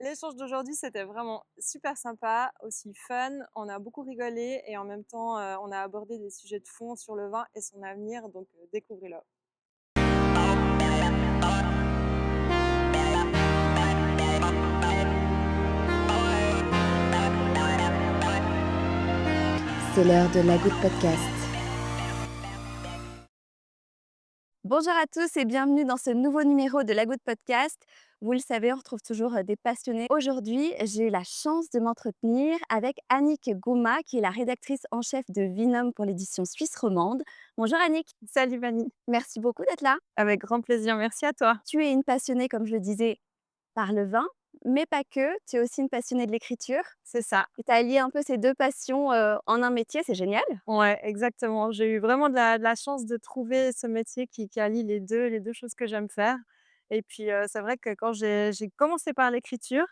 L'échange d'aujourd'hui, c'était vraiment super sympa, aussi fun. On a beaucoup rigolé et en même temps, on a abordé des sujets de fond sur le vin et son avenir, donc découvrez-le. C'est l'heure de la Good Podcast. Bonjour à tous et bienvenue dans ce nouveau numéro de la Good Podcast. Vous le savez, on retrouve toujours des passionnés. Aujourd'hui, j'ai eu la chance de m'entretenir avec Annick Gouma, qui est la rédactrice en chef de Vinum pour l'édition Suisse romande. Bonjour Annick, Salut Vanny, merci beaucoup d'être là. avec grand plaisir, merci à toi. Tu es une passionnée, comme je le disais, par le vin, mais pas que. Tu es aussi une passionnée de l'écriture. C'est ça. Et tu as lié un peu ces deux passions en un métier, c'est génial. Ouais, exactement. J'ai eu vraiment de la chance de trouver ce métier qui allie les deux choses que j'aime faire. Et puis, c'est vrai que quand j'ai commencé par l'écriture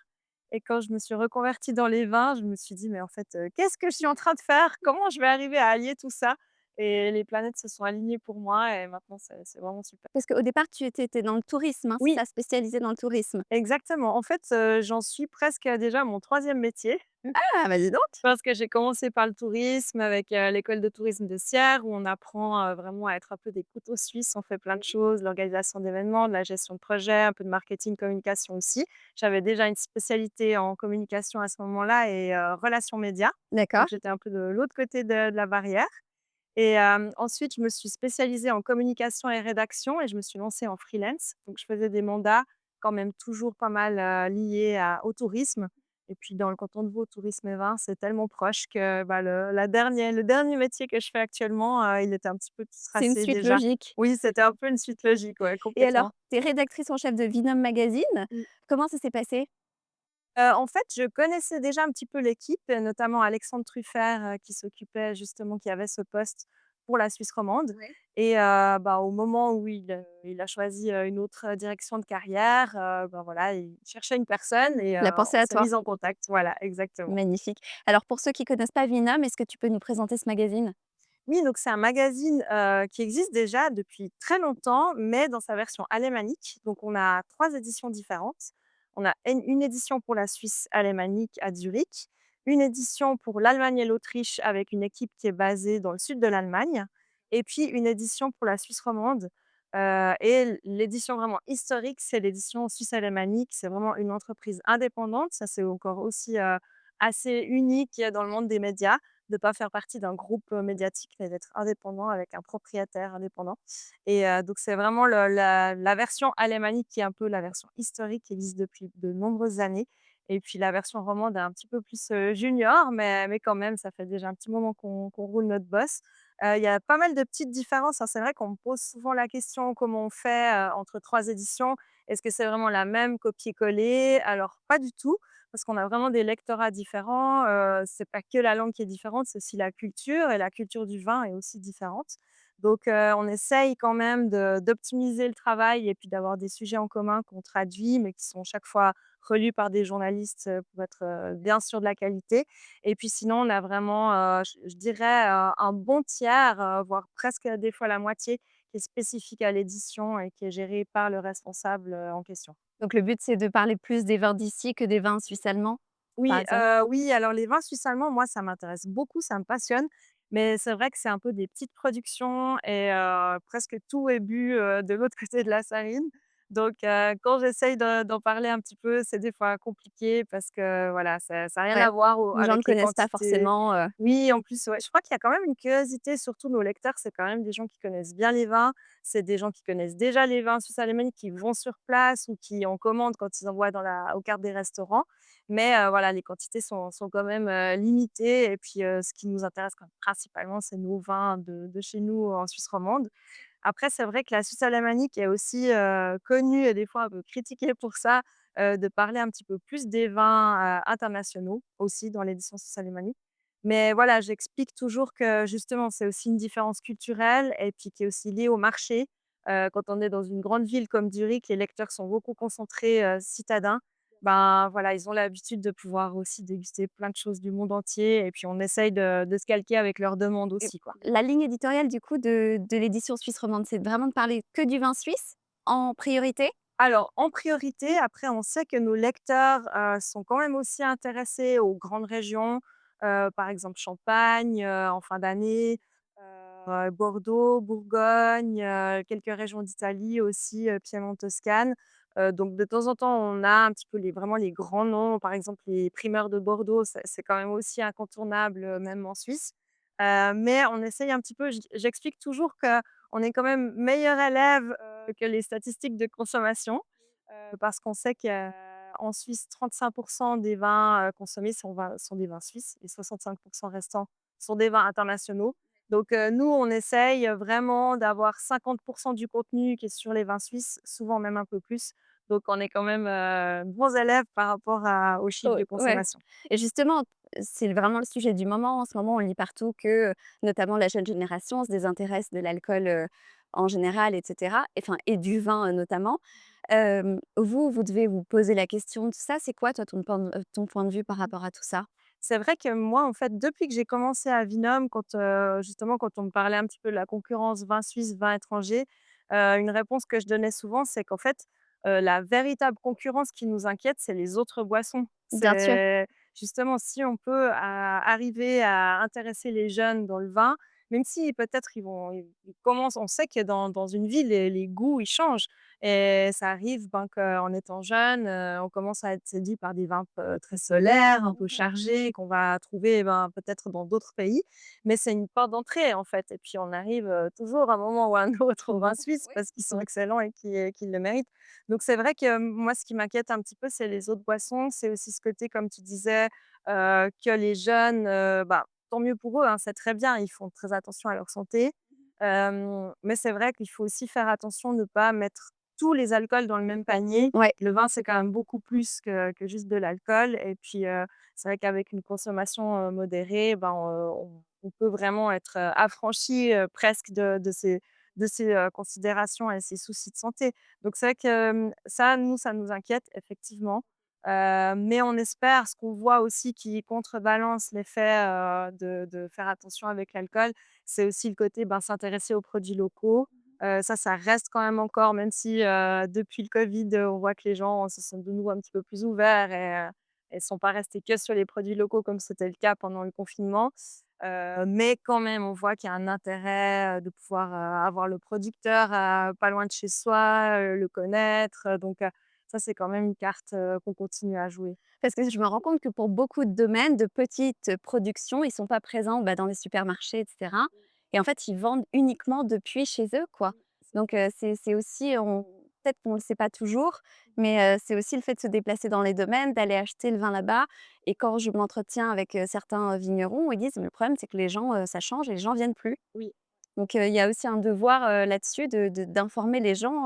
et quand je me suis reconvertie dans les vins, je me suis dit: «Mais en fait, qu'est-ce que je suis en train de faire? Comment je vais arriver à allier tout ça?» Et les planètes se sont alignées pour moi et maintenant c'est vraiment super. Parce qu'au départ, tu étais dans le tourisme, hein, c'est Oui, ça, spécialisée dans le tourisme? exactement. En fait, j'en suis presque à déjà mon troisième métier. Ah bah, dis donc! Parce que j'ai commencé par le tourisme avec, l'école de tourisme de Sierre où on apprend, vraiment à être un peu des couteaux suisses. On fait plein de choses, l'organisation d'événements, de la gestion de projet, un peu de marketing, communication aussi. J'avais déjà une spécialité en communication à ce moment-là et relations médias. Donc D'accord. j'étais un peu de l'autre côté de la barrière et ensuite je me suis spécialisée en communication et rédaction et je me suis lancée en freelance. Donc je faisais des mandats quand même toujours pas mal, liés au tourisme et puis dans le canton de Vaud, tourisme et vin, c'est tellement proche que, bah, le dernier métier que je fais actuellement, il était un petit peu tout C'est une tracé suite déjà. logique. Oui, c'était un peu une suite logique, ouais, Et alors, complètement. tu es rédactrice en chef de Vinum Magazine. Mmh. Comment ça s'est passé? En fait, je connaissais déjà un petit peu l'équipe et notamment Alexandre Truffert, qui s'occupait justement qui avait ce poste pour la Suisse romande Ouais. et bah, au moment où il a choisi, une autre direction de carrière, ben, voilà, il cherchait une personne et Il a pensé on à s'est toi. mis en contact. Voilà, exactement. Magnifique. Alors pour ceux qui connaissent pas Vinum, est-ce que tu peux nous présenter ce magazine? Oui, donc c'est un magazine, qui existe déjà depuis très longtemps, mais dans sa version alémanique. Donc on a 3 éditions différentes. On a une édition pour la Suisse alémanique à Zurich, une édition pour l'Allemagne et l'Autriche avec une équipe qui est basée dans le sud de l'Allemagne et puis une édition pour la Suisse romande, et l'édition vraiment historique, c'est l'édition suisse alémanique. C'est vraiment une entreprise indépendante. Ça, c'est encore aussi, assez unique dans le monde des médias de pas faire partie d'un groupe, médiatique, mais d'être indépendant avec un propriétaire indépendant et donc c'est vraiment la version alémanique qui est un peu la version historique qui existe depuis de nombreuses années et puis la version romande est un petit peu plus, junior, mais quand même, ça fait déjà un petit moment qu'on roule notre boss. Il y a pas mal de petites différences, hein. C'est vrai qu'on me pose souvent la question: «Comment on fait, entre 3 éditions? Est-ce que c'est vraiment la même copier-coller?» Alors pas du tout parce qu'on a vraiment des lectorats différents, c'est pas que la langue qui est différente, c'est aussi la culture et la culture du vin est aussi différente. Donc on essaye quand même d'optimiser le travail et puis d'avoir des sujets en commun qu'on traduit, mais qui sont chaque fois relus par des journalistes, pour être, bien sûr de la qualité et puis sinon on a vraiment, je dirais, un bon tiers, voire presque des fois la moitié qui est spécifique à l'édition et qui est géré par le responsable, en question. Donc le but, c'est de parler plus des vins d'ici que des vins suisses allemands, par Oui, exemple? oui, alors les vins suisses allemands, moi, ça m'intéresse beaucoup, ça me passionne, mais c'est vrai que c'est un peu des petites productions et presque tout est bu, de l'autre côté de la Sarine. Donc quand j'essaye d'en parler un petit peu, c'est des fois compliqué parce que voilà, ça a rien Ouais, à voir au les gens ne avec les connaissent pas quantités. forcément, Oui, en plus, ouais, je crois qu'il y a quand même une curiosité, surtout nos lecteurs, c'est quand même des gens qui connaissent bien les vins. C'est des gens qui connaissent déjà les vins suisses alémaniques, qui vont sur place ou qui en commandent quand ils envoient aux cartes des restaurants. Mais voilà, les quantités sont quand même, limitées et puis, ce qui nous intéresse quand même principalement, c'est nos vins de chez nous en Suisse romande. Après, c'est vrai que la Suisse alémanique est aussi, connue et des fois un peu critiquée pour ça, de parler un petit peu plus des vins, internationaux aussi dans l'édition Suisse alémanique. Mais voilà, j'explique toujours que justement, c'est aussi une différence culturelle et puis qui est aussi liée au marché. Quand on est dans une grande ville comme Zurich, les lecteurs sont beaucoup concentrés, citadins. Ben, voilà, ils ont l'habitude de pouvoir aussi déguster plein de choses du monde entier et puis on essaye de se calquer avec leurs demandes et aussi, quoi. la ligne éditoriale du coup de l'édition suisse romande, c'est vraiment de parler que du vin suisse en priorité? Alors, en priorité, après, on sait que nos lecteurs, sont quand même aussi intéressés aux grandes régions, par exemple Champagne, en fin d'année, Bordeaux, Bourgogne, quelques régions d'Italie aussi, Piémont, Toscane. Donc de temps en temps, on a un petit peu vraiment les grands noms, par exemple les primeurs de Bordeaux, c'est quand même aussi incontournable, même en Suisse. Mais on essaye un petit peu, j'explique toujours qu'on est quand même meilleur élève, que les statistiques de consommation, parce qu'on sait qu'en Suisse, 35 des vins, consommés sont des vins suisses et 65 restants sont des vins internationaux. Donc nous, on essaye vraiment d'avoir 50 du contenu qui est sur les vins suisses, souvent même un peu plus. Donc on est quand même, bons élèves par rapport aux chiffres Ouais, de ouais. consommation. Et justement, c'est vraiment le sujet du moment. En ce moment, on lit partout que, notamment la jeune génération se désintéresse de l'alcool, en général et cetera, enfin et du vin, notamment. Vous devez vous poser la question de ça. C'est quoi toi ton point de vue par rapport à tout ça? C'est vrai que moi, en fait, depuis que j'ai commencé à Vinum, justement, quand on me parlait un petit peu de la concurrence vin suisse, vin étranger, une réponse que je donnais souvent, c'est qu'en fait, la véritable concurrence qui nous inquiète, c'est les autres boissons. Bien sûr. C'est justement si on peut arriver à intéresser les jeunes dans le vin, même si peut-être ils commencent on sait que dans une ville, les goûts, ils changent et ça arrive, ben, qu'en étant jeune, on commence à être séduit par des vins très solaires, un peu chargés, qu'on va trouver, ben, peut-être dans d'autres pays. Mais c'est une porte d'entrée, en fait et puis on arrive, toujours à un moment ou à un autre aux vins suisses parce qu'ils sont excellents et qu'ils le méritent. Donc c'est vrai que moi, ce qui m'inquiète un petit peu, c'est les autres boissons. C'est aussi ce côté, comme tu disais, que les jeunes, bah, tant mieux pour eux, hein, c'est très bien, ils font très attention à leur santé. Mais c'est vrai qu'il faut aussi faire attention de ne pas mettre tous les alcools dans le même panier. Ouais. Le vin, c'est quand même beaucoup plus que juste de l'alcool et puis, c'est vrai qu'avec une consommation, modérée, ben, on peut vraiment être, affranchi, presque de ces considérations et ces soucis de santé. Donc c'est vrai que, ça, nous, ça nous inquiète effectivement, mais on espère ce qu'on voit aussi qui contrebalance l'effet, de faire attention avec l'alcool, c'est aussi le côté, ben, s'intéresser aux produits locaux. Ça reste quand même encore, même si, depuis le covid, on voit que les gens se sont de nouveau un petit peu plus ouverts et sont pas restés que sur les produits locaux comme c'était le cas pendant le confinement. Mais quand même, on voit qu'il y a un intérêt, de pouvoir, avoir le producteur, pas loin de chez soi, le connaître, donc ça, c'est quand même une carte, qu'on continue à jouer. Parce que je me rends compte que pour beaucoup de domaines, de petites productions, ils sont pas présents, dans les supermarchés et cetera et en fait, ils vendent uniquement depuis chez eux, quoi. Donc c'est aussi on peut-être qu'on le sait pas toujours, mais c'est aussi le fait de se déplacer dans les domaines, d'aller acheter le vin là-bas et quand je m'entretiens avec, certains, vignerons, ils disent: «Mais le problème, c'est que les gens, ça change et les gens viennent plus». Oui. Donc il y a aussi un devoir, là-dessus d'informer les gens,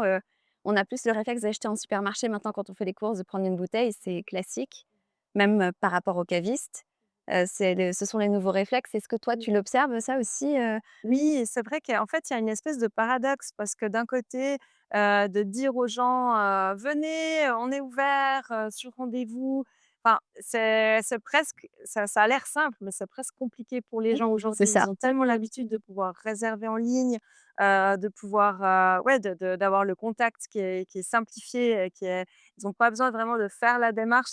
on a plus le réflexe d'acheter en supermarché maintenant quand on fait les courses, de prendre une bouteille, c'est classique, même, par rapport aux cavistes. Ce sont les nouveaux réflexes. Est-ce que toi tu l'observes ça aussi, Oui, c'est vrai qu'en fait, il y a une espèce de paradoxe parce que d'un côté, de dire aux gens, «Venez, on est ouvert, sur rendez-vous». Enfin, c'est presque ça a l'air simple, mais c'est presque compliqué pour les gens c'est aujourd'hui. ça. Ils ont tellement l'habitude de pouvoir réserver en ligne, de pouvoir, ouais, d'avoir le contact qui est simplifié et ils ont pas besoin vraiment de faire la démarche.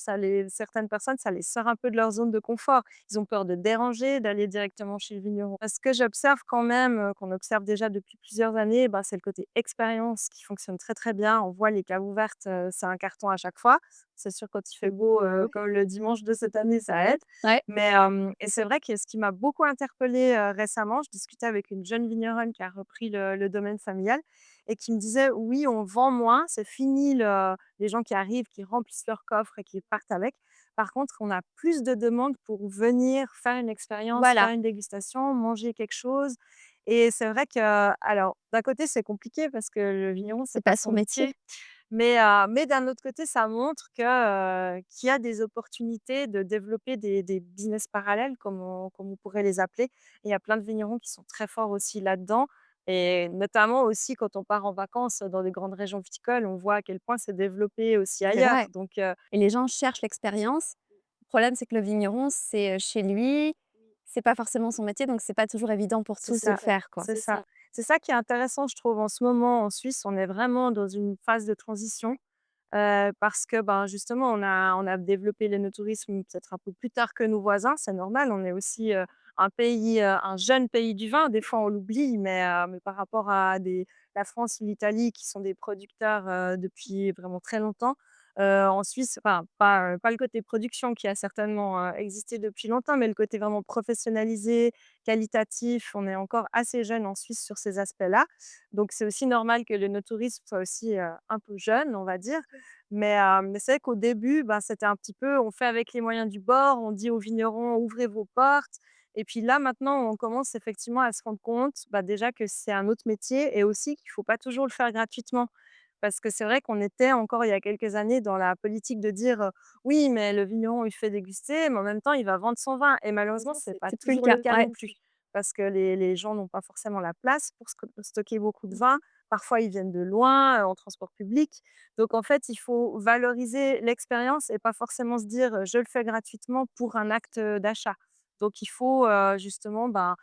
Certaines personnes, ça les sort un peu de leur zone de confort. Ils ont peur de déranger, d'aller directement chez le vigneron. Ce que j'observe quand même, qu'on observe déjà depuis plusieurs années, bah, c'est le côté expérience qui fonctionne très, très bien. On voit les caves ouvertes, c'est un carton à chaque fois. C'est sûr quand il fait beau, comme le dimanche de cette année, ça aide. Ouais. Mais, et c'est vrai que ce qui m'a beaucoup interpellée, récemment, je discutais avec une jeune vigneronne qui a repris le domaine familial et qui me disait: «Oui, on vend moins, c'est fini les gens qui arrivent, qui remplissent leur coffre et qui partent avec. Par contre, on a plus de demandes pour venir faire une expérience, faire Voilà, une dégustation, manger quelque chose et c'est vrai que alors d'un côté, c'est compliqué parce que le vigneron, c'est c'est pas pas son son métier. métier, mais d'un autre côté, ça montre qu'il y a des opportunités de développer des business parallèles comme on pourrait les appeler. Et il y a plein de vignerons qui sont très forts aussi là-dedans et notamment aussi quand on part en vacances dans des grandes régions viticoles, on voit à quel point c'est développé aussi C'est ailleurs. vrai Donc et les gens cherchent l'expérience. Le problème, c'est que le vigneron, c'est, chez lui, c'est pas forcément son métier, donc c'est pas toujours évident pour c'est tous de le ça, faire, quoi. c'est ça. C'est ça qui est intéressant, je trouve, en ce moment en Suisse, on est vraiment dans une phase de transition. parce que, ben, justement, on a développé l'énotourisme peut-être un peu plus tard que nos voisins. C'est normal, on est aussi, un jeune pays du vin. Des fois, on l'oublie, mais par rapport à des la France ou l'Italie qui sont des producteurs, depuis vraiment très longtemps. En Suisse, enfin, pas le côté production qui a certainement, existé depuis longtemps, mais le côté vraiment professionnalisé, qualitatif. On est encore assez jeune en Suisse sur ces aspects-là. Donc c'est aussi normal que l'énotourisme soit aussi, un peu jeune, on va dire. Mais c'est vrai qu'au début, ben, c'était un petit peu on fait avec les moyens du bord, on dit aux vignerons: «Ouvrez vos portes». Et puis là, maintenant, on commence effectivement à se rendre compte, bah, déjà que c'est un autre métier et aussi qu'il faut pas toujours le faire gratuitement. Parce que c'est vrai qu'on était encore il y a quelques années dans la politique de dire, «Oui, mais le vigneron, il fait déguster, mais en même temps, il va vendre son vin» et malheureusement, Malheureusement, c'est pas c'est plus le toujours le cas. cas Ouais. non plus. Parce que les gens n'ont pas forcément la place pour stocker beaucoup de vin. Parfois, ils viennent de loin, en transport public. Donc en fait, il faut valoriser l'expérience et pas forcément se dire, «Je le fais gratuitement pour un acte, d'achat». Donc il faut, justement, ben,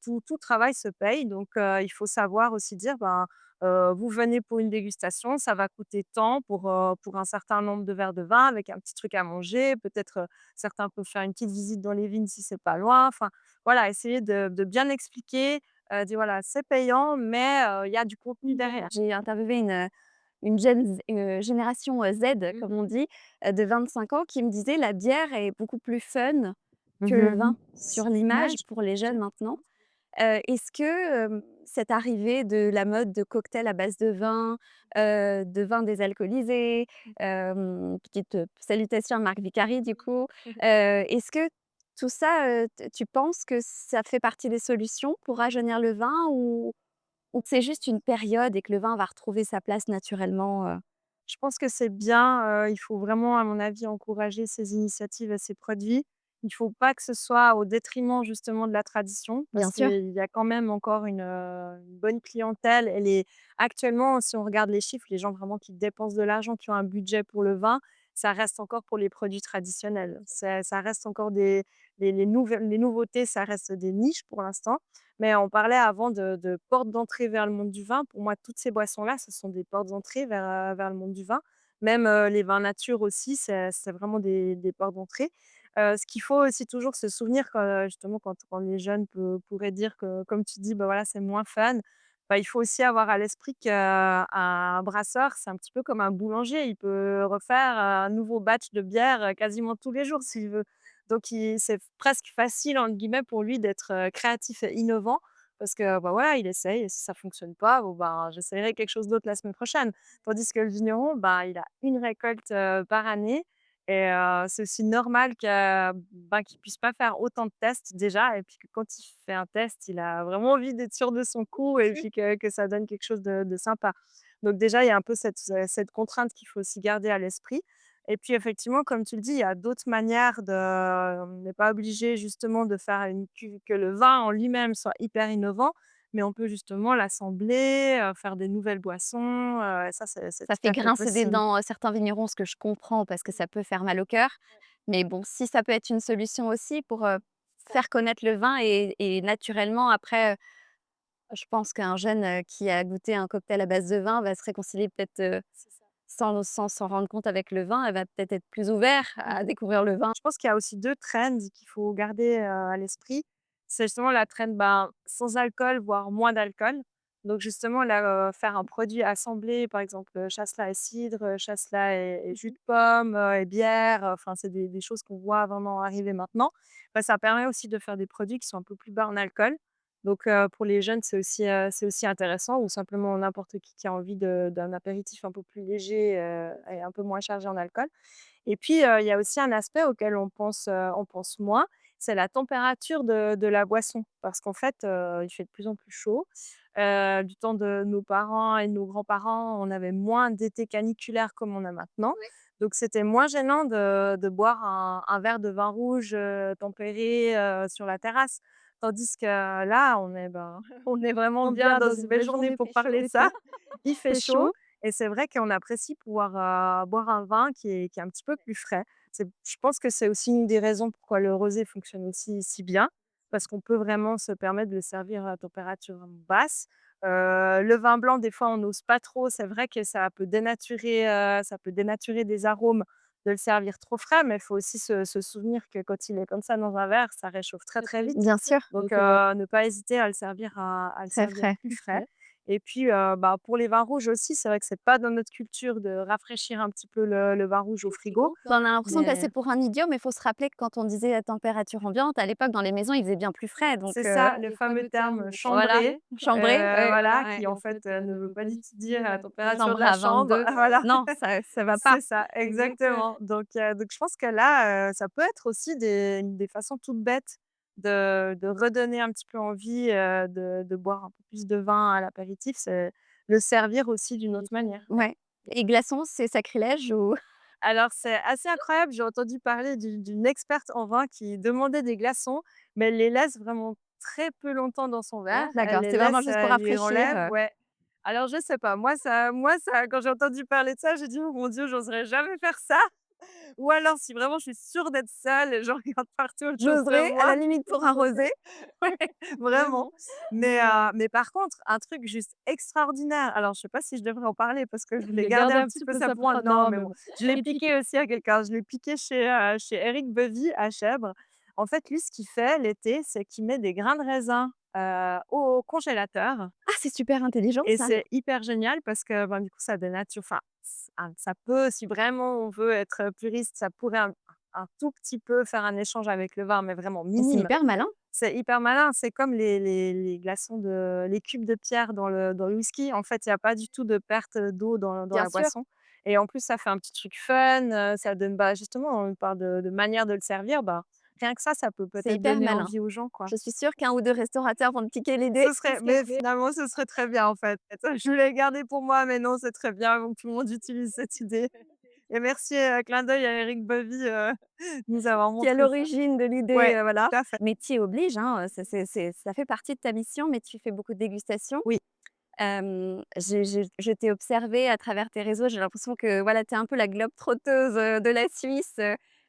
tout travail se paye donc il faut savoir aussi dire, ben, vous venez pour une dégustation, ça va coûter tant pour un certain nombre de verres de vin avec un petit truc à manger. Peut-être, certains peuvent faire une petite visite dans les vignes si c'est pas loin. Enfin, voilà, essayer de bien expliquer, dire: «Voilà, c'est payant, mais il y a du contenu derrière». J'ai interviewé une génération, Z Mmh comme on mh. dit, de 25 ans qui me disait: «La bière est beaucoup plus fun que le Mmh. vin», sur l'image pour les jeunes maintenant. Est-ce que, cette arrivée de la mode de cocktails à base de vin désalcoolisé, petite, salutation à Marc Vicari du coup, est-ce que tout ça, t tu penses que ça fait partie des solutions pour rajeunir le vin ou que c'est juste une période et que le vin va retrouver sa place naturellement, Je pense que c'est bien, il faut vraiment, à mon avis, encourager ces initiatives et ces produits. Il faut pas que ce soit au détriment justement de la tradition, bien parce sûr? qu'il y a quand même encore une bonne clientèle. Elle est actuellement, si on regarde les chiffres, les gens vraiment qui dépensent de l'argent, qui ont un budget pour le vin, ça reste encore pour les produits traditionnels. Ça reste encore les nouveautés, ça reste des niches pour l'instant. Mais on parlait avant de portes d'entrée vers le monde du vin. Pour moi, toutes ces boissons-là, ce sont des portes d'entrée vers le monde du vin. Même, les vins nature aussi, c'est vraiment des portes d'entrée. Ce qu'il faut aussi toujours se souvenir quand, justement, quand les jeunes pourraient dire que, comme tu dis, bah, voilà, c'est moins fun. Bah, il faut aussi avoir à l'esprit qu'un brasseur, c'est un petit peu comme un boulanger. Il peut refaire un nouveau batch de bière, quasiment tous les jours s'il veut. Donc c'est presque «facile» entre guillemets pour lui d'être, créatif et innovant parce que, bah, voilà, il essaye et si ça fonctionne pas, bon, ben, j'essayerai quelque chose d'autre la semaine prochaine. Tandis que le vigneron, bah, il a une récolte, par année et c'est aussi normal qu'il puisse pas faire autant de tests déjà et puis que quand il fait un test, il a vraiment envie d'être sûr de son coup et puis que ça donne quelque chose de sympa. Donc déjà, il y a un peu cette contrainte qu'il faut aussi garder à l'esprit et puis effectivement, comme tu le dis, il y a d'autres manières on n'est pas obligé justement de faire une cuve que le vin en lui-même soit hyper innovant, mais on peut justement l'assembler, faire des nouvelles boissons, et ça, c'est Ça tout fait à fait grincer des possible. dents, certains vignerons, ce que je comprends parce que ça peut faire mal au cœur. Mais bon, si ça peut être une solution aussi pour, faire connaître le vin et naturellement après, je pense qu'un jeune, qui a goûté un cocktail à base de vin va se réconcilier peut-être, C'est ça. sans s'en rendre compte avec le vin. Elle va peut-être être plus ouvert à découvrir le vin. Je pense qu'il y a aussi 2 trends qu'il faut garder, à l'esprit. C'est justement la trend, ben, sans alcool, voire moins d'alcool. Donc justement là, faire un produit assemblé, par exemple, chasselas et cidre, chasselas et jus de pomme, et bière, enfin c'est des choses qu'on voit vraiment arriver maintenant. Bah, ça permet aussi de faire des produits qui sont un peu plus bas en alcool. Donc pour les jeunes, c'est aussi intéressant ou simplement n'importe qui a envie d'un apéritif un peu plus léger, et un peu moins chargé en alcool. Et puis, il y a aussi un aspect auquel on pense moins, c'est la température de la boisson. Parce qu'en fait, il fait de plus en plus chaud. Du temps de nos parents et de nos grands-parents, on avait moins d'été caniculaire comme on a maintenant. Donc c'était moins gênant de boire un verre de vin rouge, tempéré, sur la terrasse. Tandis que là, on est vraiment On bien vient dans dans une une belle belle journée journée, pour fait chaud parler de et ça. tout. Il fait C'est chaud chaud. et c'est vrai qu'on apprécie pouvoir, boire un vin qui est un petit peu plus frais. Je pense que c'est aussi une des raisons pourquoi le rosé fonctionne aussi si bien, parce qu'on peut vraiment se permettre de le servir à température basse, Le vin blanc, des fois, on n'ose pas trop. C'est vrai que ça peut dénaturer des arômes de le servir trop frais, mais il faut aussi se souvenir que quand il est comme ça dans un verre, ça réchauffe très, très vite. Bien sûr, Donc ne pas hésiter à le très servir frais. plus frais. Et puis, pour les vins rouges aussi, c'est vrai que c'est pas dans notre culture de rafraîchir un petit peu le vin rouge au frigo, Bah, on a l'impression de passer mais pour un idiot, mais il faut se rappeler que quand on disait la température ambiante, à l'époque, dans les maisons, il faisait bien plus frais, donc c'est ça, le fameux terme voilà, chambré, chambré, ouais, voilà, ouais, qui en fait, ne veut pas du tout dire la température de chambre la à chambre. 22. Voilà. Non, ça va pas. C'est ça, exactement. Donc je pense que là, ça peut être aussi des façons toutes bêtes de redonner un petit peu envie, de boire un peu plus de vin à l'apéritif, c'est le servir aussi d'une autre manière. Ouais, et glaçons, c'est sacrilège ou? Alors c'est assez incroyable, j'ai entendu parler d'une experte en vin qui demandait des glaçons, mais elle les laisse vraiment très peu longtemps dans son verre. Elle D'accord, les c'est vraiment laisse, juste pour elle lui rafraîchir, enlève, ouais. Alors je sais pas, moi ça quand j'ai entendu parler de ça, j'ai dit: «Oh mon Dieu, j'oserais jamais faire ça». Ou alors si vraiment je suis sûre d'être seule et je regarde partout autour de j'oserais à moi, la limite pour un rosé. ouais, vraiment. Mais par contre, un truc juste extraordinaire, alors je sais pas si je devrais en parler parce que je voulais garder un petit peu ça pour moi. Non, mais bon, je l'ai piqué aussi à quelqu'un. Je l'ai piqué chez Eric Bevy à Chèvres. En fait, lui, ce qu'il fait l'été, c'est qu'il met des grains de raisin, au congélateur Ah, c'est super intelligent et ça. c'est hyper génial parce que, ben, du coup, ça dénature enfin, ça peut, si vraiment on veut être puriste, ça pourrait un tout petit peu faire un échange avec le vin, mais vraiment Et c'est minime. hyper malin. C'est hyper malin, c'est comme les glaçons les cubes de pierre dans le whisky. En fait, il y a pas du tout de perte d'eau dans Bien la sûr, boisson et en plus, ça fait un petit truc fun, ça donne, bah, justement, on parle de manière de le servir, bah, rien que ça peut c'est peut-être hyper donner malin. envie aux gens, quoi. Je suis sûre qu'un ou 2 restaurateurs vont te piquer l'idée. Ce serait mais finalement, ce serait très bien, en fait. Je voulais garder pour moi, mais non, c'est très bien, donc tout le monde utilise cette idée et merci, clin d'œil à Eric Bovy, de nous avoir Qui est à montré ça. l'origine de l'idée, Ouais, voilà. tout à fait. Métier oblige, hein, ça fait partie de ta mission, mais tu fais beaucoup de dégustations. Oui. Je t'ai observée à travers tes réseaux, j'ai l'impression que, voilà, tu es un peu la globe trotteuse, de la Suisse,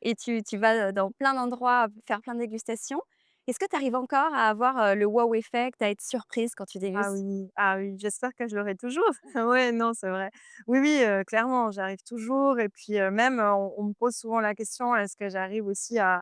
et tu vas, dans plein d'endroits faire plein de dégustations. Est-ce que tu arrives encore à avoir, le wow effect, à être surprise quand tu dégustes? Ah oui, j'espère que je l'aurai toujours. Ouais, non, c'est vrai. Oui, oui, clairement, j'arrive toujours et puis, même, on me pose souvent la question: «Est-ce que j'arrive aussi à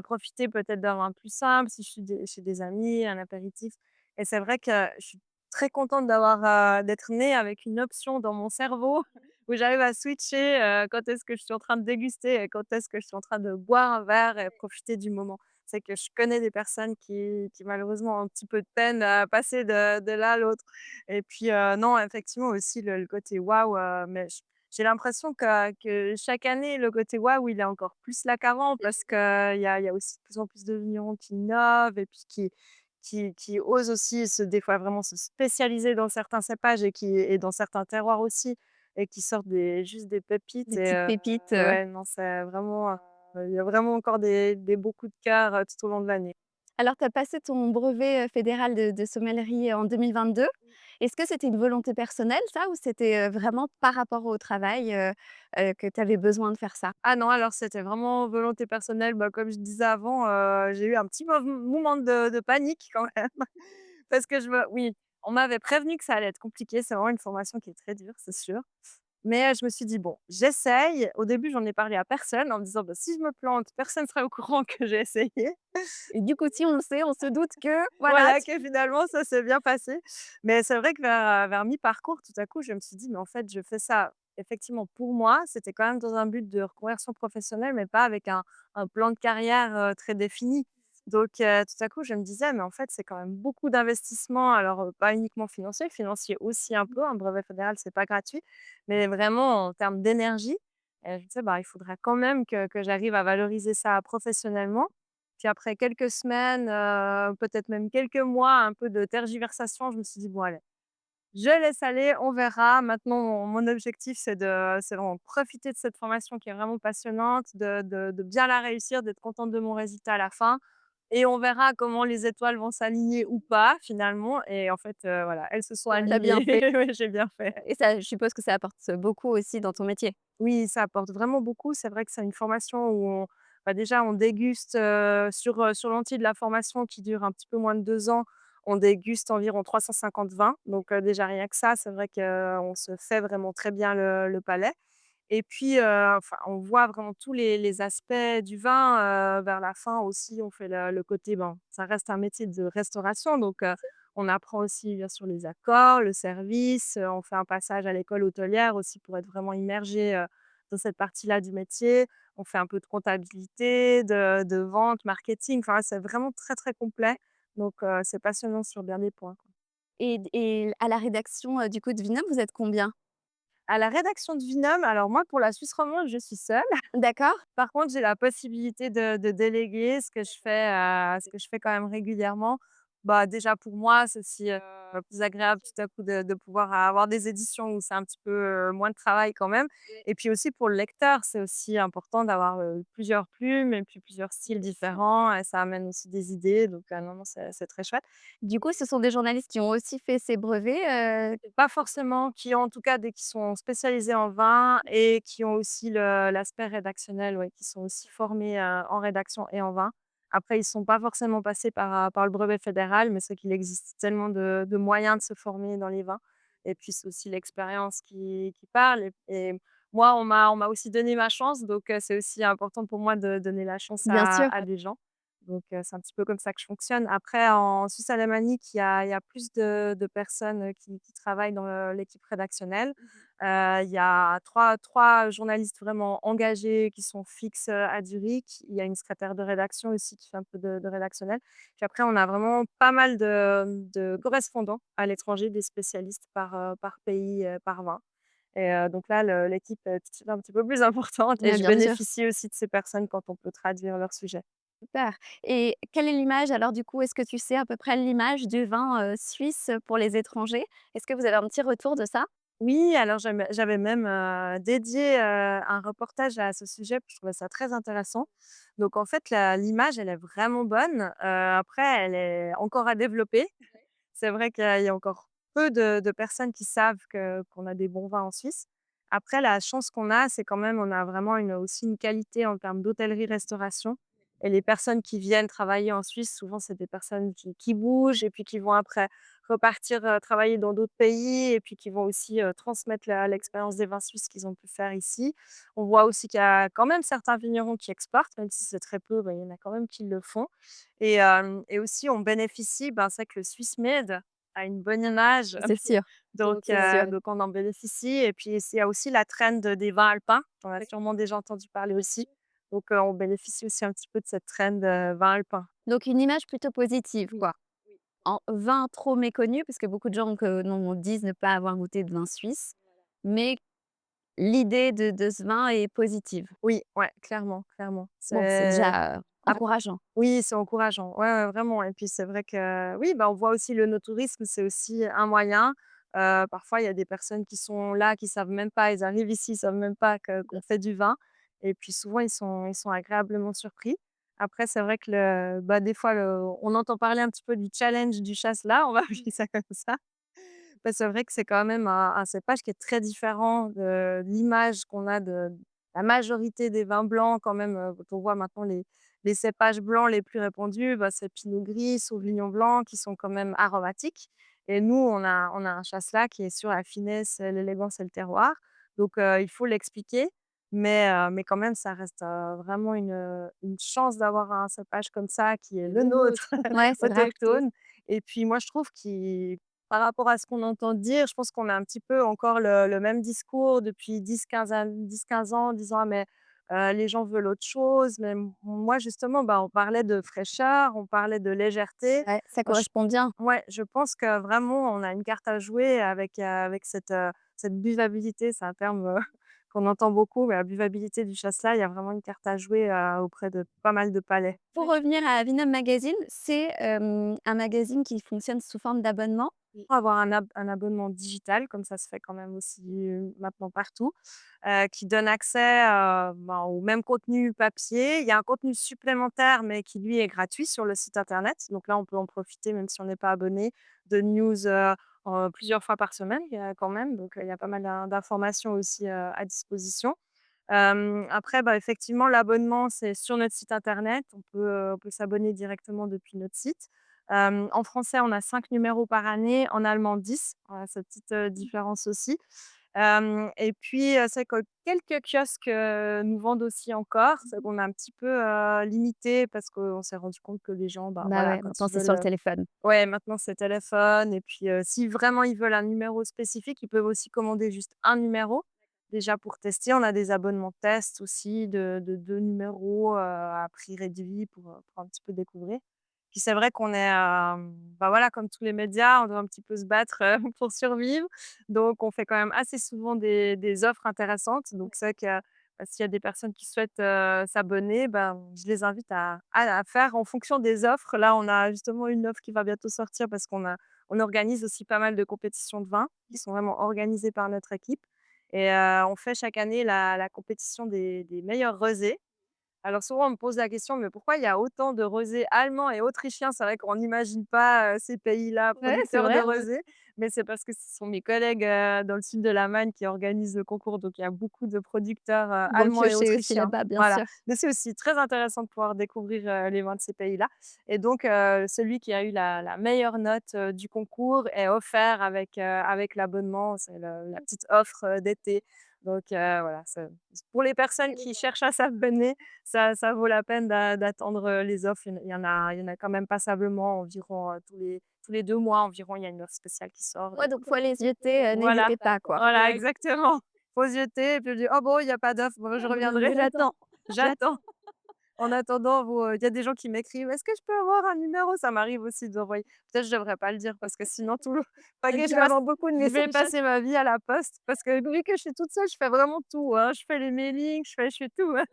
profiter peut-être d'un vin plus simple si je suis chez des amis, un apéritif?» Et c'est vrai que je suis très contente d'être née avec une option dans mon cerveau où j'arrive à switcher, quand est-ce que je suis en train de déguster et quand est-ce que je suis en train de boire un verre et profiter du moment. C'est que je connais des personnes qui malheureusement ont un petit peu de peine à passer de l'un à l'autre et puis, non, effectivement aussi le côté waouh, mais j'ai l'impression que chaque année, le côté waouh, il est encore plus là qu'avant parce qu'il y a aussi de plus en plus de vignerons qui innovent et puis qui osent aussi des fois vraiment se spécialiser dans certains cépages et dans certains terroirs aussi et qui sortent juste des pépites Des et petites pépites, ouais, non, c'est vraiment, il y a vraiment encore des beaux coups de cœur, tout au long de l'année. Alors, tu as passé ton brevet, fédéral de sommellerie en 2022. Est-ce que c'était une volonté personnelle ça ou c'était, vraiment par rapport au travail, que tu avais besoin de faire ça? Ah non, alors c'était vraiment volonté personnelle. Bah, comme je disais avant, j'ai eu un petit moment de panique quand même parce que oui, on m'avait prévenu que ça allait être compliqué. C'est vraiment une formation qui est très dure, c'est sûr. Mais je me suis dit: «Bon, j'essaye». Au début, j'en ai parlé à personne en me disant: «Bah, si je me plante, personne ne sera au courant que j'ai essayé». Et du coup, si on le sait, on se doute que voilà, Voilà, que finalement ça s'est bien passé. Mais c'est vrai que vers mi-parcours, tout à coup, je me suis dit: «Mais en fait, je fais ça effectivement pour moi». C'était quand même dans un but de reconversion professionnelle, mais pas avec un plan de carrière, très défini. Donc tout à coup, je me disais: «Mais en fait, c'est quand même beaucoup d'investissement». Alors, pas uniquement financier aussi un peu, un brevet fédéral, c'est pas gratuit, mais vraiment en termes d'énergie. Et je me disais: «Bah, il faudra quand même que j'arrive à valoriser ça professionnellement». Puis après quelques semaines, peut-être même quelques mois, un peu de tergiversation, je me suis dit: «Bon allez, je laisse aller, on verra». Maintenant mon objectif, c'est vraiment profiter de cette formation qui est vraiment passionnante, de bien la réussir, d'être contente de mon résultat à la fin et on verra comment les étoiles vont s'aligner ou pas finalement et en fait, voilà, elles se sont tu as bien alignées. fait, Ouais, j'ai bien fait. et ça, je suppose que ça apporte beaucoup aussi dans ton métier? Oui, ça apporte vraiment beaucoup. C'est vrai que c'est une formation où déjà on déguste, sur l'entier de la formation qui dure un petit peu moins de 2 ans. on déguste environ 350 vins. Donc, déjà rien que ça, c'est vrai qu'on se fait vraiment très bien le palais. Et puis, enfin, on voit vraiment tous les aspects du vin, vers la fin aussi, on fait le côté bon, ça reste un métier de restauration, donc on apprend aussi bien sûr les accords, le service, on fait un passage à l'école hôtelière aussi pour être vraiment immergé, dans cette partie-là du métier. On fait un peu de comptabilité, de vente, marketing, enfin, c'est vraiment très, très complet, donc c'est passionnant sur bien des points, quoi. Et à la rédaction, du coup, de Vinum, vous êtes combien? À la rédaction de Vinum, alors moi, pour la Suisse romande, je suis seule. D'accord. Par contre, j'ai la possibilité de déléguer, ce que je fais quand même régulièrement. Bah, déjà pour moi, c'est aussi, plus agréable tout à coup de pouvoir avoir des éditions où c'est un petit peu, moins de travail quand même. Et puis aussi pour le lecteur, c'est aussi important d'avoir, plusieurs plumes et puis plusieurs styles différents et ça amène aussi des idées donc non, non, c'est très chouette. Du coup, ce sont des journalistes qui ont aussi fait ces brevets, Pas forcément, qui ont en tout cas des qui sont spécialisés en vin et qui ont aussi l'aspect rédactionnel, ouais, qui sont aussi formés, en rédaction et en vin. Après, ils sont pas forcément passés par le brevet fédéral, mais c'est qu'il existe tellement de moyens de se former dans les vins et puis c'est aussi l'expérience qui parle et moi, on m'a aussi donné ma chance, donc c'est aussi important pour moi de donner la chance bien à sûr. à des gens. Donc c'est un petit peu comme ça que je fonctionne. Après en Suisse alémanique, il y a plus de personnes, qui travaillent dans, l'équipe rédactionnelle. Il y a trois journalistes vraiment engagés qui sont fixes, à Zurich. Il y a une secrétaire de rédaction aussi qui fait un peu de rédactionnel. Puis après on a vraiment pas mal de correspondants à l'étranger, des spécialistes par pays, par vin et donc là l'équipe est tout de suite un petit peu plus importante et Ouais, je bien sûr. bénéficie aussi de ces personnes quand on peut traduire leurs sujets. Super. Et quelle est l'image alors du coup? Est-ce que tu sais à peu près l'image du vin, suisse pour les étrangers? Est-ce que vous avez un petit retour de ça? Oui, alors j'avais même, dédié, un reportage à ce sujet, puis je trouvais ça très intéressant. Donc en fait, l'image, elle est vraiment bonne, après elle est encore à développer. C'est vrai qu'il y a encore peu de personnes qui savent qu'on a des bons vins en Suisse. Après, la chance qu'on a, c'est quand même on a vraiment aussi une qualité en termes d'hôtellerie-restauration et les personnes qui viennent travailler en Suisse, souvent, c'est des personnes qui bougent et puis qui vont après repartir, travailler dans d'autres pays et puis qui vont aussi, transmettre l'expérience des vins suisses qu'ils ont pu faire ici. On voit aussi qu'il y a quand même certains vignerons qui exportent, même si c'est très peu, bah, il y en a quand même qui le font et aussi on bénéficie, ben, c'est vrai que le Swiss Made a une bonne image, C'est sûr, donc c'est sûr. donc on en bénéficie et puis il y a aussi la trend des vins alpins, tu en as sûrement déjà entendu parler aussi, donc on bénéficie aussi un petit peu de cette trend, vin alpin. Donc une image plutôt positive Oui, quoi. oui, En vin trop méconnu, parce que beaucoup de gens que non disent ne pas avoir goûté de vin suisse, mais l'idée de ce vin est positive. oui, ouais, clairement, clairement. Bon, c'est déjà, Ap encourageant. oui, c'est encourageant. Ouais, ouais, vraiment et puis c'est vrai que oui, bah, on voit aussi le no-tourisme, c'est aussi un moyen. Parfois, il y a des personnes qui sont là, qui savent même pas, ils arrivent ici, ils savent même pas qu'on fait du vin et puis souvent ils sont agréablement surpris. Après, c'est vrai que bah, des fois on entend parler un petit peu du challenge du chasse-là, on va appeler ça comme ça. Bah, c'est vrai que c'est quand même un cépage qui est très différent de l'image qu'on a de la majorité des vins blancs quand même, quand on voit maintenant les cépages blancs les plus répandus, bah, c'est pinot gris, sauvignon blanc qui sont quand même aromatiques et nous on a un chasselas qui est sur la finesse, l'élégance et le terroir donc il faut l'expliquer mais quand même ça reste, vraiment une chance d'avoir un cépage comme ça qui est le nôtre, Ouais, c'est vrai. autochtone et puis moi je trouve qu'il par rapport à ce qu'on entend dire, je pense qu'on a un petit peu encore le même discours depuis 10-15 ans, en disant: «Ah mais, les gens veulent autre chose». Mais moi justement, bah, on parlait de fraîcheur, on parlait de légèreté. Ouais, ça Moi je correspond bien. Ouais, je pense que vraiment on a une carte à jouer avec cette buvabilité. C'est un terme, qu'on entend beaucoup, mais la buvabilité du chasselas, il y a vraiment une carte à jouer, auprès de pas mal de palais. Pour revenir à Vinum Magazine, c'est, un magazine qui fonctionne sous forme d'abonnement? Pour avoir un abonnement digital, comme ça se fait quand même aussi, maintenant partout, qui donne accès, ben, au même contenu papier. Il y a un contenu supplémentaire, mais qui lui est gratuit sur le site internet. Donc là, on peut en profiter même si on n'est pas abonné, de news, plusieurs fois par semaine, quand même. Donc, il y a pas mal d'informations aussi, à disposition. Après, bah, effectivement, l'abonnement, c'est sur notre site internet. On peut s'abonner directement depuis notre site. En français, on a 5 numéros par année, en allemand 10. Voilà, cette petite, différence aussi. Et puis, c'est que quelques kiosques, nous vendent aussi encore. C'est qu'on a un petit peu, limité parce qu'on s'est rendu compte que les gens, bah, Bah voilà, ouais, quand maintenant ils c'est sur veulent, le téléphone. ouais, maintenant c'est téléphone et puis, si vraiment ils veulent un numéro spécifique, ils peuvent aussi commander juste un numéro, déjà pour tester. On a des abonnements test aussi de 2 numéros, à prix réduit pour un petit peu découvrir. Puis c'est vrai qu'on est, bah, voilà, comme tous les médias, on doit un petit peu se battre, pour survivre. Donc on fait quand même assez souvent des offres intéressantes. Donc c'est vrai que, bah, s'il y a des personnes qui souhaitent, s'abonner, ben, je les invite à faire en fonction des offres. Là, on a justement une offre qui va bientôt sortir parce on organise aussi pas mal de compétitions de vin qui sont vraiment organisées par notre équipe et on fait chaque année la compétition des meilleurs rosés. Alors souvent, on me pose la question: «Mais pourquoi il y a autant de rosés allemands et autrichiens?» C'est vrai qu'on n'imagine pas, ces pays-là Ouais, c'est producteurs de vrai. rosés, mais c'est parce que ce sont mes collègues, dans le sud de l'Allemagne qui organisent le concours, donc il y a beaucoup de producteurs, Ils vont allemands et piocher aussi autrichiens. là-bas, bien Voilà, sûr. mais c'est aussi très intéressant de pouvoir découvrir, les vins de ces pays-là et donc celui qui a eu la meilleure note, du concours est offert avec l'abonnement. C'est le la petite offre, d'été, donc voilà, c'est pour les personnes qui cherchent à s'abonner, ça vaut la peine d'attendre, les offres. Il y en a quand même passablement environ, tous les 2 mois environ, il y a une offre spéciale qui sort Ouais, donc donc faut aller se jeter, voilà, n'hésitez pas, quoi. voilà exactement. Faut se jeter et puis dire: «Oh bon, il y a pas d'offre, bon je reviendrai, J'attends, j'attends». En attendant, il y a des gens qui m'écrivent: «Est-ce que je peux avoir un numéro?» Ça m'arrive aussi d'envoyer, peut-être je devrais pas le dire parce que sinon tout le pas que tu vas avoir beaucoup de je vais messages. passer ma vie à la poste parce que vu que je suis toute seule, je fais vraiment tout, hein. Je fais les mailings, je fais tout, hein.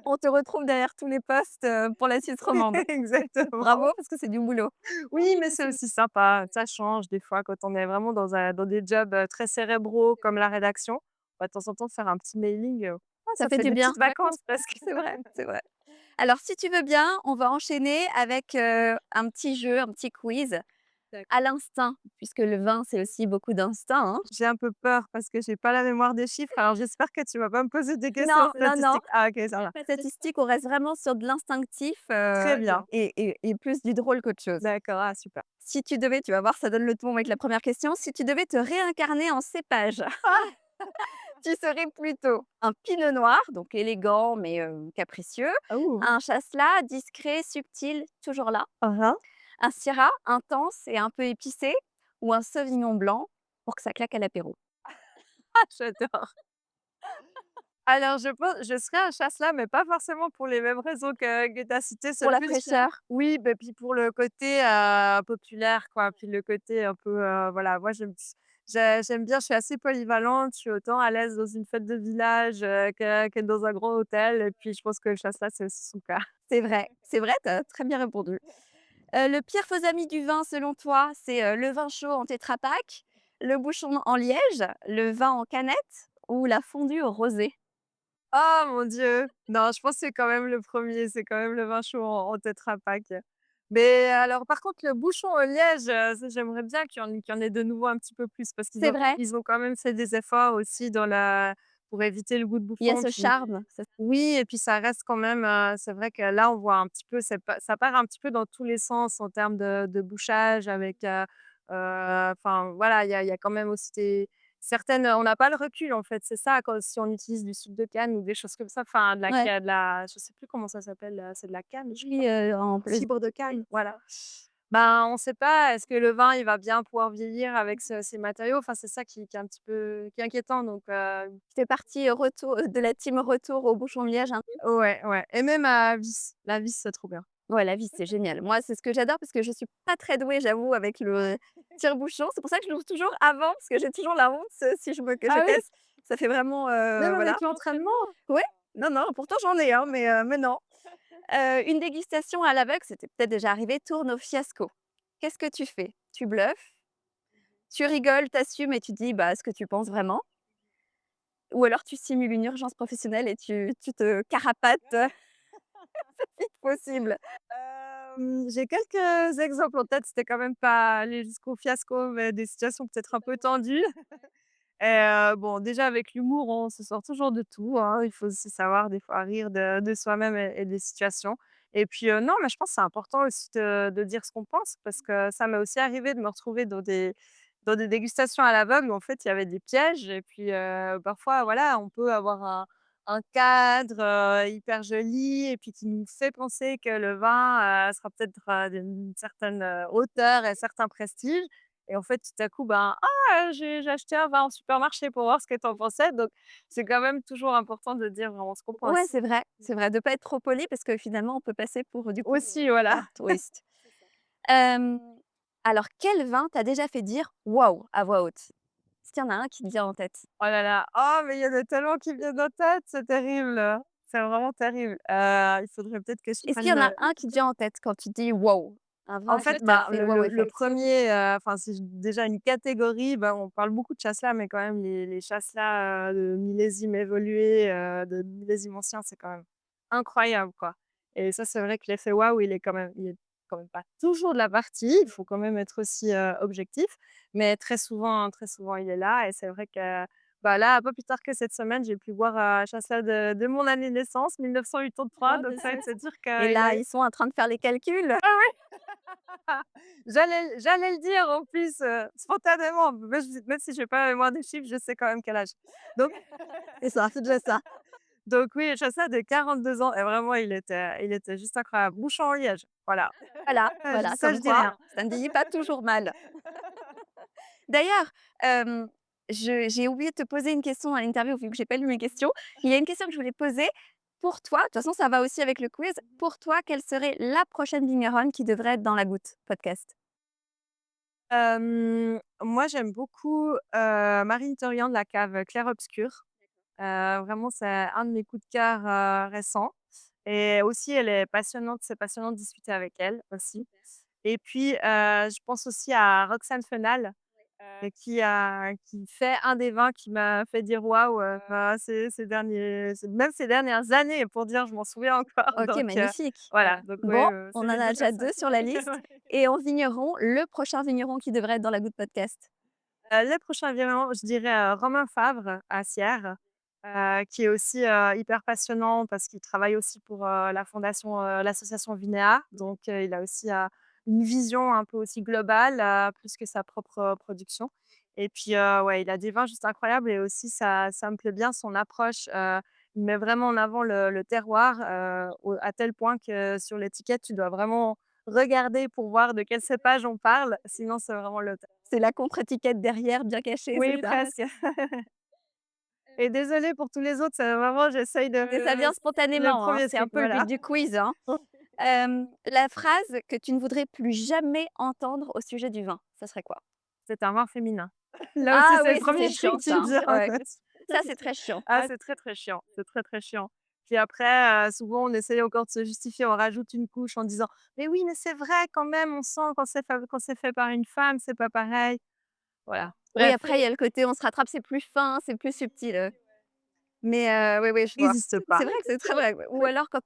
On te retrouve derrière tous les postes, pour la Suisse romande. Exactement. Bravo, parce que c'est du boulot. Oui, mais c'est aussi sympa. Ça change des fois quand on est vraiment dans des jobs, très cérébraux comme la rédaction. Bah, de temps en temps faire un petit mailing, Ça ça fait fait du des bien. petites vacances presque. C'est vrai, c'est vrai. Alors si tu veux bien, on va enchaîner avec, un petit jeu, un petit quiz à l'instinct, puisque le vin, c'est aussi beaucoup d'instinct, hein. J'ai un peu peur parce que j'ai pas la mémoire des chiffres, alors j'espère que tu vas pas me poser des questions Non, non, non, statistiques. Ah OK, ça va. statistique, on reste vraiment sur de l'instinctif, Très bien. et plus du drôle qu'autre chose. D'accord, ah super. Si tu devais tu vas voir, ça donne le ton avec la première question. Si tu devais te réincarner en cépage, tu serais plutôt un pinot noir, donc élégant mais capricieux, Oh! un chasselas discret, subtil, toujours là, Hein, hein. un syrah intense et un peu épicé ou un sauvignon blanc pour que ça claque à l'apéro? Ah j'adore. Alors je pense je serais un chasse-là, mais pas forcément pour les mêmes raisons que tu as citées, Pour c'est la plus fraîcheur? oui, bah, puis pour le côté, populaire quoi, puis le côté un peu, voilà, moi j'aime bien, je suis assez polyvalente, je suis autant à l'aise dans une fête de village, que dans un grand hôtel et puis je pense que le chasse-là, c'est aussi son cas. C'est vrai, tu as très bien répondu. Le pire faux ami du vin selon toi, c'est, le vin chaud en Tetra Pak, le bouchon en liège, le vin en canette ou la fondue au rosé? Oh mon Dieu! Non, je pense que c'est quand même le premier, c'est quand même le vin chaud en Tetra Pak. Mais alors par contre le bouchon au liège, ça j'aimerais bien qu'il y en ait de nouveau un petit peu plus parce qu'ils C'est ont vrai, ils ont quand même fait des efforts aussi pour éviter le goût de il y a bouchon ce puis charme, ça oui et puis ça reste quand même, c'est vrai que là on voit un petit peu ça part un petit peu dans tous les sens en termes de bouchage avec, enfin voilà, il y a quand même aussi certaines, on n'a pas le recul en fait, c'est ça quand si on utilise du sucre de canne ou des choses comme ça, enfin ouais. de la je sais plus comment ça s'appelle, c'est de la canne je Oui, en plus fibre de canne, voilà. Ben, on ne sait pas, est-ce que le vin, il va bien pouvoir vieillir avec ces matériaux? Enfin, c'est ça qui est un petit peu qui est inquiétant donc tu fais partie, retour de la team retour au bouchon de liège, hein? ouais, ouais et même à vis. La vis, c'est trop bien. Ouais, la vis, c'est génial. Moi, c'est ce que j'adore parce que je suis pas très douée, j'avoue, avec le tire-bouchon. C'est pour ça que je l'ouvre toujours avant parce que j'ai toujours la honte, si je veux que je Ah oui? teste. Ça fait vraiment, Même voilà. avec l'entraînement? Ouais, non, non, pourtant j'en ai, hein, mais non. Une dégustation à l'aveugle, c'était peut-être déjà arrivé, tourne au fiasco. Qu'est-ce que tu fais? Tu bluffes? Tu rigoles, t'assumes et tu dis, bah, ce que tu penses vraiment? Ou alors tu simules une urgence professionnelle et tu te carapates, vite possible? J'ai quelques exemples en tête, c'était quand même pas aller jusqu'au fiasco, mais des situations peut-être un peu tendues et bon, déjà avec l'humour, on se sort toujours de tout, hein. Il faut aussi savoir des fois rire de soi-même et des situations Et puis, non, mais je pense que c'est important aussi de dire ce qu'on pense parce que ça m'est aussi arrivé de me retrouver dans des dégustations à l'aveugle où en fait, il y avait des pièges et puis, parfois, voilà, on peut avoir un cadre, hyper joli et puis qui nous fait penser que le vin, sera peut-être, d'une certaine, hauteur et certain prestige et en fait, tout à coup, ben: «Ah, j'ai acheté un vin au supermarché pour voir ce que tu en pensais», donc c'est quand même toujours important de dire vraiment ce qu'on Ouais, pense. c'est vrai, de pas être trop poli parce que finalement on peut passer pour du coup, Aussi, voilà. super touriste. Hem, alors quel vin t'a déjà fait dire: «Waouh» à voix haute? Est-ce qu'il y en a un qui te vient en tête? Oh là là, oh mais il y en a tellement qui me viennent en tête, c'est terrible, c'est vraiment terrible. Il faudrait peut-être que je Est-ce qu'il y prenne en a le un qui te vient en tête quand tu dis: «Waouh», un en vin fait, qui t'a bah, fait le wow le le effect? 1er, enfin, c'est déjà une catégorie, bah, on parle beaucoup de chasselas, mais quand même les chasselas, de millésimes évolués, de millésimes anciens, c'est quand même incroyable, quoi et ça, c'est vrai que l'effet waouh, il est quand même pas toujours de la partie. Il faut quand même être aussi, objectif, mais très souvent, il est là et c'est vrai que, bah, là, pas plus tard que cette semaine, j'ai pu boire un chasselas de mon année de naissance, 1983, Oh donc de ça veut zut! dire Et qu'il là, a ils sont en train de faire les calculs. j'allais le dire en plus, spontanément, même si j'ai pas la mémoire des chiffres, je sais quand même quel âge. Donc C'est ça, c'est déjà ça. donc oui, Chassa de 42 ans et vraiment il était juste incroyable. Bouchon en liège, voilà. Voilà, Je voilà, dis ça, comme je dis quoi, rien. ça ne vieillit pas toujours mal. D'ailleurs, je j'ai oublié de te poser une question à l'interview vu que j'ai pas lu mes questions. Il y a une question que je voulais poser. Pour toi, de toute façon, ça va aussi avec le quiz. Pour toi, quelle serait la prochaine vigneronne qui devrait être dans La Goutte podcast? Moi j'aime beaucoup, Marine Torian de la cave Clair Obscur. Vraiment c'est un de mes coups de cœur, récents et aussi elle est passionnante, c'est passionnant de discuter avec elle aussi et puis, je pense aussi à Roxane Fenal. Qui fait un des vins qui m'a fait dire: «Waouh», même ces dernières années pour dire je m'en souviens encore OK, donc magnifique. voilà, donc Bon, ouais, on c'est en les a 2 déjà personnes. 2 sur la liste Ouais. et en vigneron, le prochain vigneron qui devrait être dans La Goutte podcast? Le prochain virement, je dirais, Romain Favre à Sierre, qui est aussi, hyper passionnant parce qu'il travaille aussi pour, la fondation, l'association Vinéa. Donc, il a aussi, une vision un peu aussi globale, plus que sa propre, production. Et puis, ouais, il a des vins juste incroyables et aussi ça me plaît bien son approche, il met vraiment en avant le terroir, au à tel point que sur l'étiquette, tu dois vraiment regarder pour voir de quel cépage on parle, sinon c'est vraiment le C'est la contre-étiquette derrière, bien cachée, c'est oui, ça? presque. Et désolée pour tous les autres, c'est vraiment j'essaye Mais ça vient le spontanément, hein, premier c'est un truc, peu le but voilà. du quiz, hein. La phrase que tu ne voudrais plus jamais entendre au sujet du vin, ça serait quoi? C'est un vin féminin. Là aussi, Ah c'est le oui, ça premier c'est truc chiant qui ça, me hein. vient en Ouais, tête. ça c'est très chiant. Ah, c'est très, très chiant, c'est très, très chiant. Puis après, souvent on essaye encore de se justifier, on rajoute une couche en disant: «Mais oui, mais c'est vrai quand même, on sent quand c'est fait par une femme, c'est pas pareil». Voilà, Oui, bref, après il y a le côté on se rattrape, c'est plus fin, c'est plus subtil, mais oui, oui, je vois. n'existe pas. C'est vrai que c'est très vrai, ouais. Ou alors quand,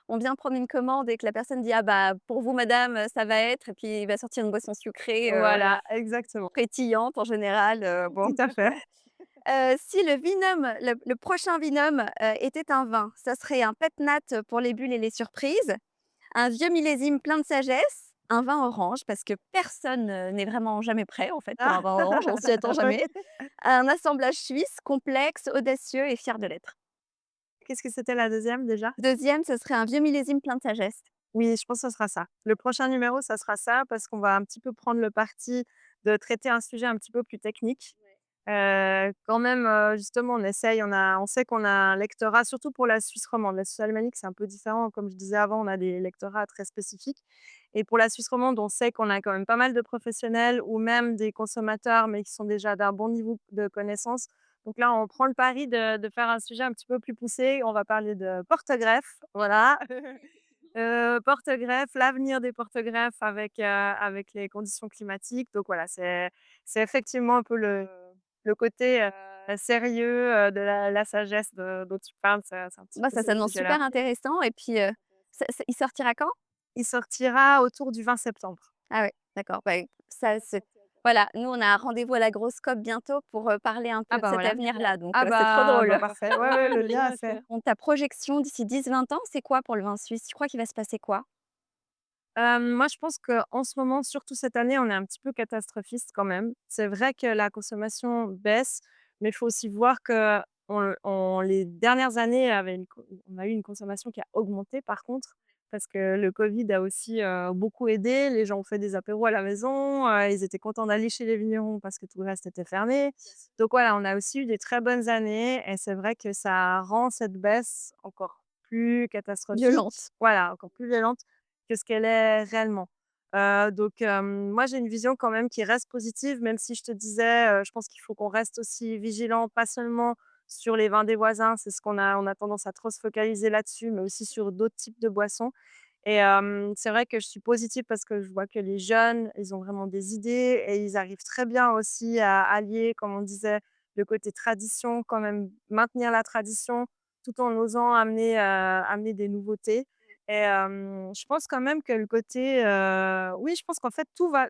on vient prendre une commande et que la personne dit: «Ah bah, pour vous madame, ça va être» et puis il va sortir une boisson sucrée, Voilà, exactement, pétillante en général, bon. tout à fait. Si le binôme le prochain binôme, était un vin, ça serait un pet nat pour les bulles et les surprises, un vieux millésime plein de sagesse, un vin orange parce que personne, n'est vraiment jamais prêt en fait pour un Ah! vin orange, on s'y attend jamais. Oui. Un assemblage suisse complexe, audacieux et fier de l'être. Qu'est-ce que c'était la deuxième déjà? 2e, ce serait un vieux millésime plein de sagesse. Oui, je pense que ce sera ça. Le prochain numéro, ça sera ça parce qu'on va un petit peu prendre le parti de traiter un sujet un petit peu plus technique. Quand même, justement, on sait qu'on a un lectorat, surtout pour la Suisse romande. La Suisse alémanique, c'est un peu différent. Comme je disais avant, on a des lectorats très spécifiques et pour la Suisse romande, on sait qu'on a quand même pas mal de professionnels ou même des consommateurs, mais qui sont déjà d'un bon niveau de connaissance. Donc là, on prend le pari de faire un sujet un petit peu plus poussé. On va parler de porte-greffe, voilà. Porte-greffes, l'avenir des porte-greffes avec les conditions climatiques. Donc voilà, c'est effectivement un peu le côté, sérieux, de la sagesse de dont tu parles, c'est un petit Bah, peu ça ce s'annonce sujet-là. super intéressant et puis, ça il sortira quand? Il sortira autour du 20 septembre. Ah ouais, d'accord, bah, ça c'est Sortira. Voilà, nous, on a un rendez-vous à l'agroscope bientôt pour, parler un Ah peu de bah, cet voilà. avenir-là, donc Ah c'est trop bah drôle. parfait. Ouais, ouais, le lien est fait. Bon, ta projection d'ici 10-20 ans, c'est quoi pour le vin suisse? Tu crois qu'il va se passer quoi? Moi, je pense qu'en ce moment, surtout cette année, on est un petit peu catastrophiste quand même. C'est vrai que la consommation baisse, mais il faut aussi voir qu'on les dernières années avait une co on a eu une consommation qui a augmenté par contre, parce que le covid a aussi, beaucoup aidé. Les gens ont fait des apéros à la maison, ils étaient contents d'aller chez les vignerons parce que tout le reste était fermé. Donc voilà, on a aussi eu des très bonnes années et c'est vrai que ça rend cette baisse encore plus catastrophique. Violente. Voilà, encore plus violente que ce qu'elle est réellement. Moi, j'ai une vision quand même qui reste positive, même si je te disais, je pense qu'il faut qu'on reste aussi vigilant, pas seulement sur les vins des voisins, c'est ce qu'on a tendance à trop se focaliser là-dessus, mais aussi sur d'autres types de boissons. C'est vrai que je suis positive parce que je vois que les jeunes, ils ont vraiment des idées et ils arrivent très bien aussi à allier, comme on disait, le côté tradition, quand même maintenir la tradition, tout en osant amener des nouveautés. Je pense quand même que le côté, oui, je pense qu'en fait tout va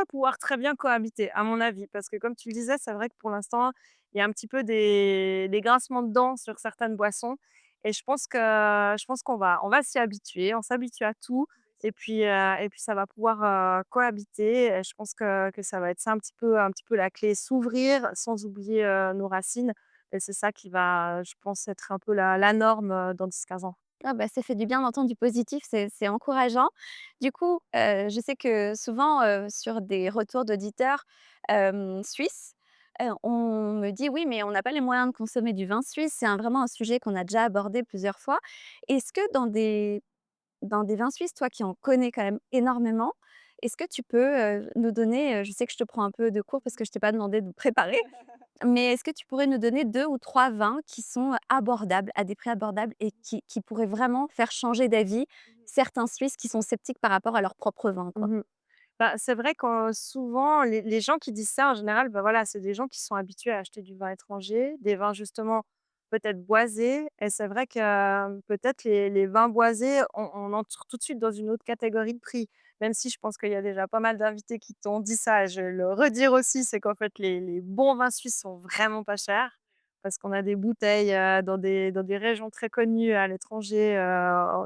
pouvoir très bien cohabiter, à mon avis. Parce que comme tu le disais, c'est vrai que pour l'instant, il y a un petit peu des grincements de dents sur certaines boissons et je pense qu'on va s'y habituer. On s'habitue à tout et puis ça va pouvoir, cohabiter et je pense que ça va être ça un petit peu la clé, s'ouvrir sans oublier, nos racines et c'est ça qui va, je pense, être un peu la norme, dans 10-15 ans. Ah bah, ça fait du bien d'entendre du positif, c'est encourageant. Du coup, je sais que souvent, sur des retours d'auditeurs, suisses, on me dit: «Oui, mais on n'a pas les moyens de consommer du vin suisse». C'est vraiment un sujet qu'on a déjà abordé plusieurs fois. Est-ce que dans des vins suisses, toi qui en connais quand même énormément, est-ce que tu peux, nous donner, je sais que je te prends un peu de court parce que je t'ai pas demandé de préparer, mais est-ce que tu pourrais nous donner 2 ou 3 vins qui sont abordables, à des prix abordables et qui pourraient vraiment faire changer d'avis certains Suisses qui sont sceptiques par rapport à leur propre vin, quoi? Mmh. Bah, c'est vrai que souvent les gens qui disent ça en général, bah, voilà, c'est des gens qui sont habitués à acheter du vin étranger, des vins justement peut-être boisés et c'est vrai que, peut-être les vins boisés, on entre tout de suite dans une autre catégorie de prix. Même si je pense qu'il y a déjà pas mal d'invités qui t'ont dit ça et je vais le redire aussi, c'est qu'en fait les bons vins suisses sont vraiment pas chers parce qu'on a des bouteilles, dans des régions très connues à l'étranger,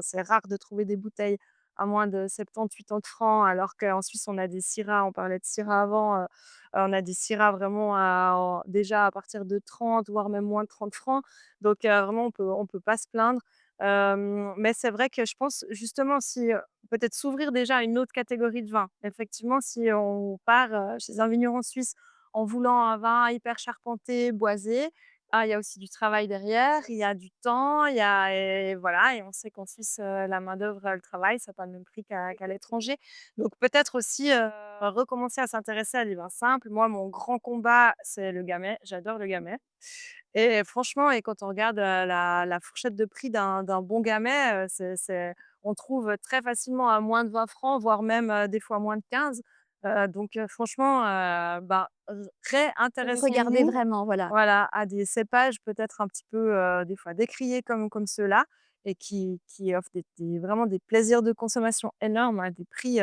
c'est rare de trouver des bouteilles à moins de 70-80 francs, alors qu'en Suisse, on a des Syrah, on parlait de Syrah avant, on a des Syrah vraiment déjà à partir de 30, voire même moins de 30 francs. Donc vraiment, on peut pas se plaindre. Mais c'est vrai que je pense justement si, peut-être s'ouvrir déjà à une autre catégorie de vin. Effectivement, si on part, chez un vigneron suisse en voulant un vin hyper charpenté, boisé, il y a aussi du travail derrière, il y a du temps, il y a et voilà et on sait qu'en Suisse, la main-d'œuvre, le travail, ça a pas le même prix qu'à l'étranger. Donc peut-être aussi, recommencer à s'intéresser à des vins simples. Moi, mon grand combat, c'est le gamay. J'adore le gamay et franchement et quand on regarde, la fourchette de prix d'un bon gamay, c'est on trouve très facilement à moins de 20 francs, voire même, des fois moins de 15. Franchement, bah, Regardez réintéressons-nous vraiment, voilà. voilà, à des cépages peut-être un petit peu, des fois décriés comme ceux-là et qui offrent vraiment des plaisirs de consommation énormes à des prix,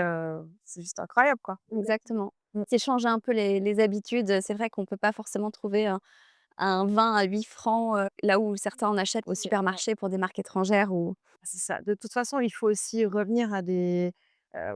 c'est juste incroyable, quoi. Exactement. Mmh. C'est changer un peu les habitudes, c'est vrai qu'on peut pas forcément trouver un vin à 8 francs, là où certains en achètent au supermarché pour des marques étrangères ou C'est ça. De toute façon, il faut aussi revenir à des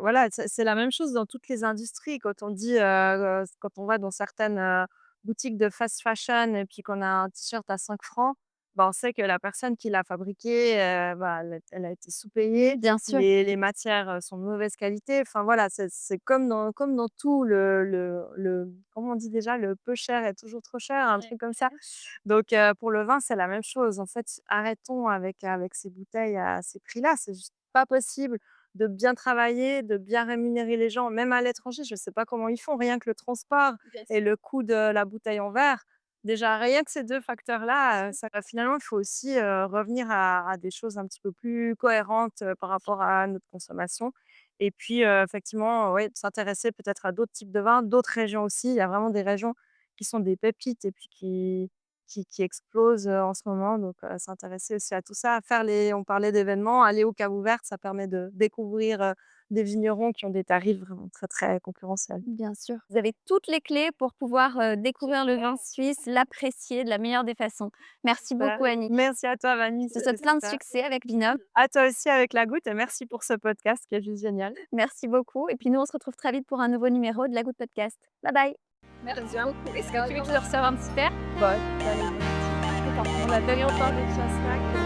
voilà, c'est la même chose dans toutes les industries. Quand on dit, quand on va dans certaines, boutiques de fast fashion et puis qu'on a un t-shirt à 5 francs, bah, on sait que la personne qui l'a fabriqué, bah, elle a été sous-payée. bien sûr. Les matières, sont de mauvaise qualité. Enfin voilà, c'est comme dans tout le comment on dit déjà? Le peu cher est toujours trop cher, un truc comme ça. Donc pour le vin, c'est la même chose. En fait, arrêtons avec ces bouteilles à ces prix-là. C'est juste pas possible de bien travailler, de bien rémunérer les gens, même à l'étranger. Je ne sais pas comment ils font, rien que le transport et le coût de la bouteille en verre. Déjà, rien que ces 2 facteurs-là, ça finalement, il faut aussi, revenir à des choses un petit peu plus cohérentes, par rapport à notre consommation et puis, effectivement, ouais, s'intéresser peut-être à d'autres types de vins, d'autres régions aussi. Il y a vraiment des régions qui sont des pépites et puis qui explose, en ce moment donc s'intéresser aussi à tout ça, faire les on parlait d'événements, aller aux caves ouvertes, ça permet de découvrir, des vignerons qui ont des tarifs vraiment très, très concurrentiels. Bien sûr. Vous avez toutes les clés pour pouvoir, découvrir le vin suisse, l'apprécier de la meilleure des façons. Merci Super. beaucoup Annick. Merci à toi, Vanille, Je te c'était souhaite plein de super. succès avec Vinhomme. À toi aussi avec la goutte et merci pour ce podcast qui est juste génial. Merci beaucoup et puis nous, on se retrouve très vite pour un nouveau numéro de La Goutte Podcast. Bye bye. Merci Bien. beaucoup. Est-ce que tu veux que je te resserve un petit verre? Bah, allez, on a tellement parlé de Chassac.